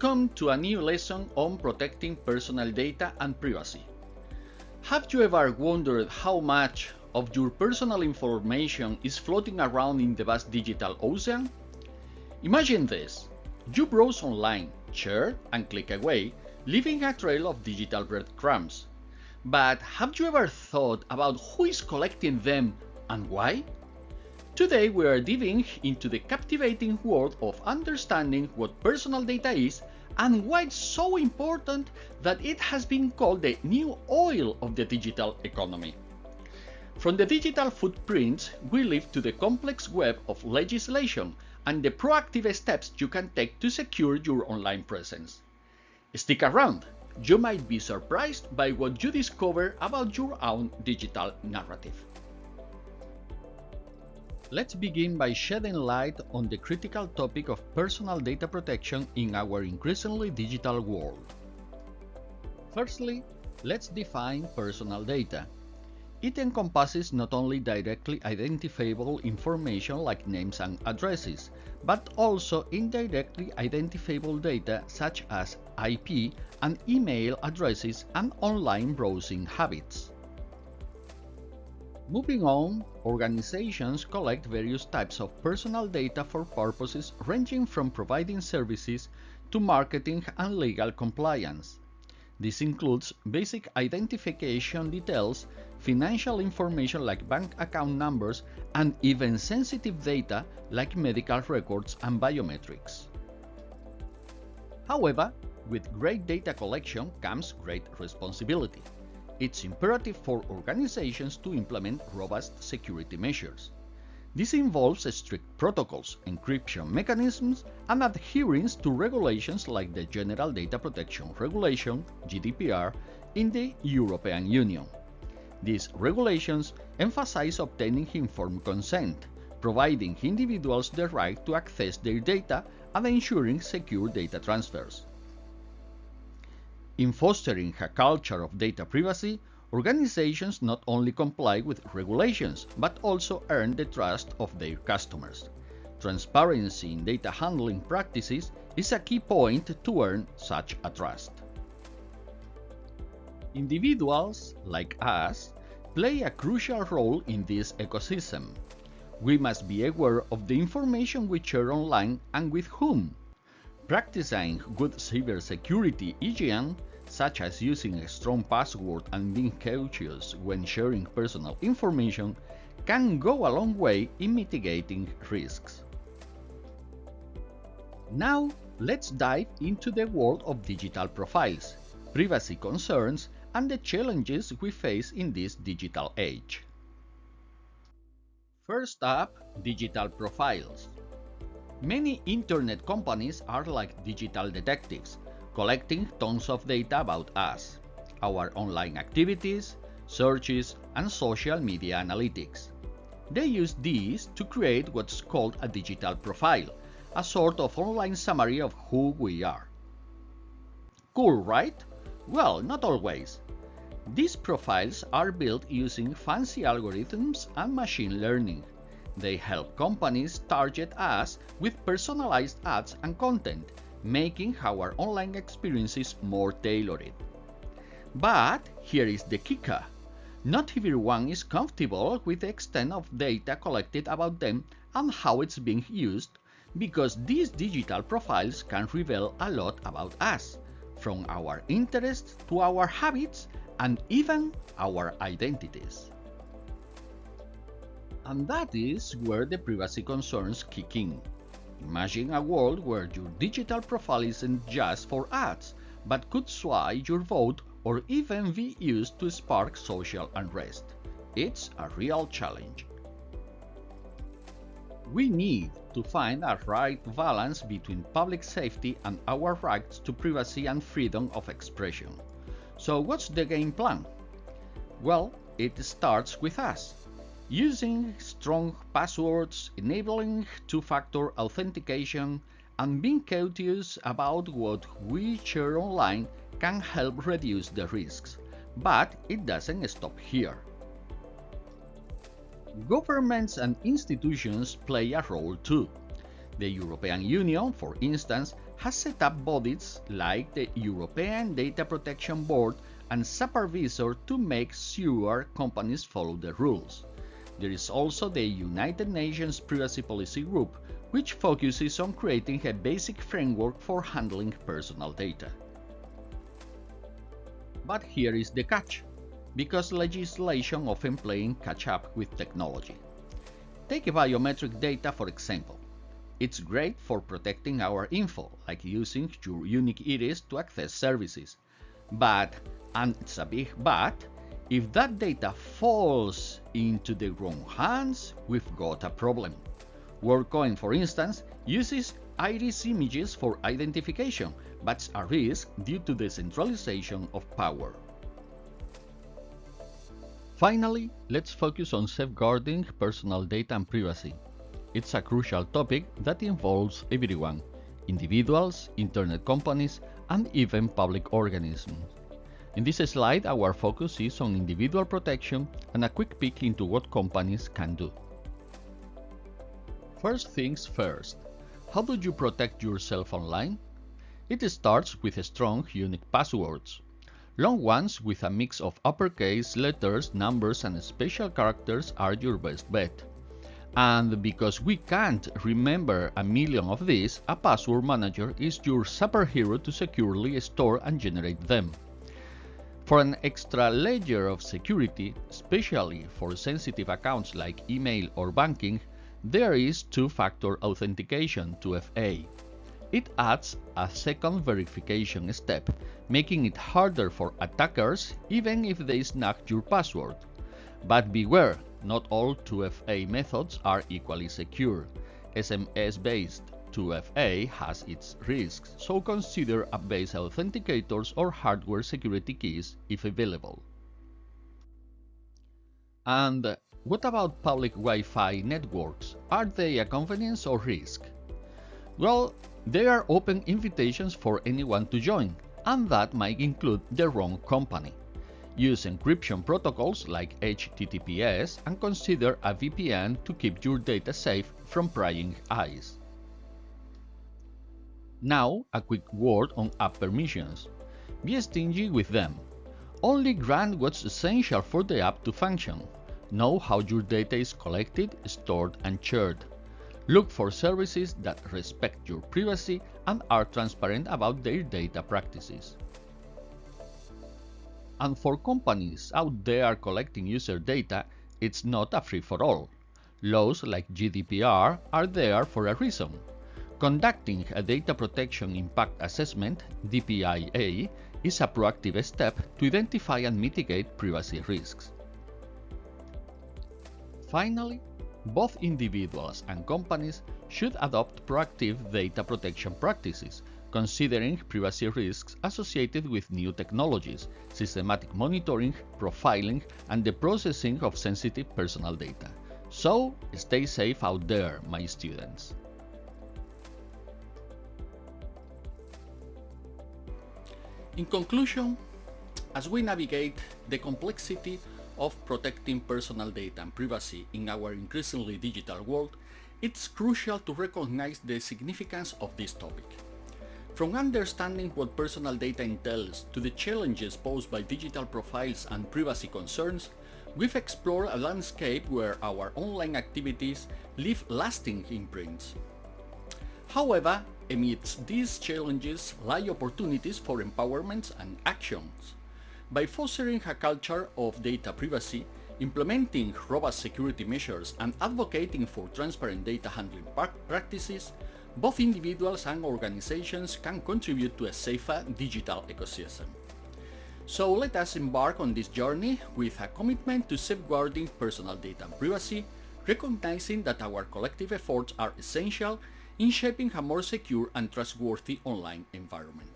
Welcome to a new lesson on protecting personal data and privacy. Have you ever wondered how much of your personal information is floating around in the vast digital ocean? Imagine this. You browse online, share and click away, leaving a trail of digital breadcrumbs. But have you ever thought about who is collecting them and why? Today we are diving into the captivating world of understanding what personal data is and why it's so important that it has been called the new oil of the digital economy. From the digital footprints we live to the complex web of legislation and the proactive steps you can take to secure your online presence. Stick around, you might be surprised by what you discover about your own digital narrative. Let's begin by shedding light on the critical topic of personal data protection in our increasingly digital world. Firstly, let's define personal data. It encompasses not only directly identifiable information like names and addresses, but also indirectly identifiable data such as IP and email addresses and online browsing habits. Moving on, organizations collect various types of personal data for purposes ranging from providing services to marketing and legal compliance. This includes basic identification details, financial information like bank account numbers, and even sensitive data like medical records and biometrics. However, with great data collection comes great responsibility. It's imperative for organizations to implement robust security measures. This involves strict protocols, encryption mechanisms, and adherence to regulations like the General Data Protection Regulation (GDPR) in the European Union. These regulations emphasize obtaining informed consent, providing individuals the right to access their data and ensuring secure data transfers. In fostering a culture of data privacy, organizations not only comply with regulations, but also earn the trust of their customers. Transparency in data handling practices is a key point to earn such a trust. Individuals, like us, play a crucial role in this ecosystem. We must be aware of the information we share online and with whom. Practicing good cybersecurity hygiene, such as using a strong password and being cautious when sharing personal information, can go a long way in mitigating risks. Now, let's dive into the world of digital profiles, privacy concerns, and the challenges we face in this digital age. First up, digital profiles. Many internet companies are like digital detectives, collecting tons of data about us, our online activities, searches, and social media analytics. They use these to create what's called a digital profile, a sort of online summary of who we are. Cool, right? Well, not always. These profiles are built using fancy algorithms and machine learning. They help companies target us with personalized ads and content, making our online experiences more tailored. But here is the kicker. Not everyone is comfortable with the extent of data collected about them and how it's being used, because these digital profiles can reveal a lot about us, from our interests to our habits and even our identities. And that is where the privacy concerns kick in. Imagine a world where your digital profile isn't just for ads, but could sway your vote or even be used to spark social unrest. It's a real challenge. We need to find a right balance between public safety and our rights to privacy and freedom of expression. So what's the game plan? Well, it starts with us. Using strong passwords, enabling two-factor authentication, and being cautious about what we share online can help reduce the risks. But it doesn't stop here. Governments and institutions play a role too. The European Union, for instance, has set up bodies like the European Data Protection Board and supervisor to make sure companies follow the rules. There is also the United Nations Privacy Policy Group, which focuses on creating a basic framework for handling personal data. But here is the catch, because legislation often playing catch-up with technology. Take biometric data for example. It's great for protecting our info, like using your unique iris to access services. But, and it's a big but, if that data falls into the wrong hands, we've got a problem. WorldCoin, for instance, uses iris images for identification, but it's a risk due to the centralization of power. Finally, let's focus on safeguarding personal data and privacy. It's a crucial topic that involves everyone: individuals, internet companies, and even public organisms. In this slide, our focus is on individual protection and a quick peek into what companies can do. First things first, how do you protect yourself online? It starts with strong, unique passwords. Long ones with a mix of uppercase, letters, numbers, and special characters are your best bet. And because we can't remember a million of these, a password manager is your superhero to securely store and generate them. For an extra layer of security, especially for sensitive accounts like email or banking, there is two-factor authentication, 2FA. It adds a second verification step, making it harder for attackers even if they snag your password. But beware, not all 2FA methods are equally secure. SMS-based 2FA has its risks, so consider app-based authenticators or hardware security keys if available. And what about public Wi-Fi networks? Are they a convenience or risk? Well, they are open invitations for anyone to join, and that might include the wrong company. Use encryption protocols like HTTPS and consider a VPN to keep your data safe from prying eyes. Now, a quick word on app permissions. Be stingy with them. Only grant what's essential for the app to function. Know how your data is collected, stored, and shared. Look for services that respect your privacy and are transparent about their data practices. And for companies out there collecting user data, it's not a free-for-all. Laws like GDPR are there for a reason. Conducting a data protection impact assessment, DPIA, is a proactive step to identify and mitigate privacy risks. Finally, both individuals and companies should adopt proactive data protection practices, considering privacy risks associated with new technologies, systematic monitoring, profiling, and the processing of sensitive personal data. So, stay safe out there, my students. In conclusion, as we navigate the complexity of protecting personal data and privacy in our increasingly digital world, it's crucial to recognize the significance of this topic. From understanding what personal data entails to the challenges posed by digital profiles and privacy concerns, we've explored a landscape where our online activities leave lasting imprints. However, amidst these challenges lie opportunities for empowerment and actions. By fostering a culture of data privacy, implementing robust security measures, and advocating for transparent data handling practices, both individuals and organizations can contribute to a safer digital ecosystem. So let us embark on this journey with a commitment to safeguarding personal data and privacy, recognizing that our collective efforts are essential in shaping a more secure and trustworthy online environment.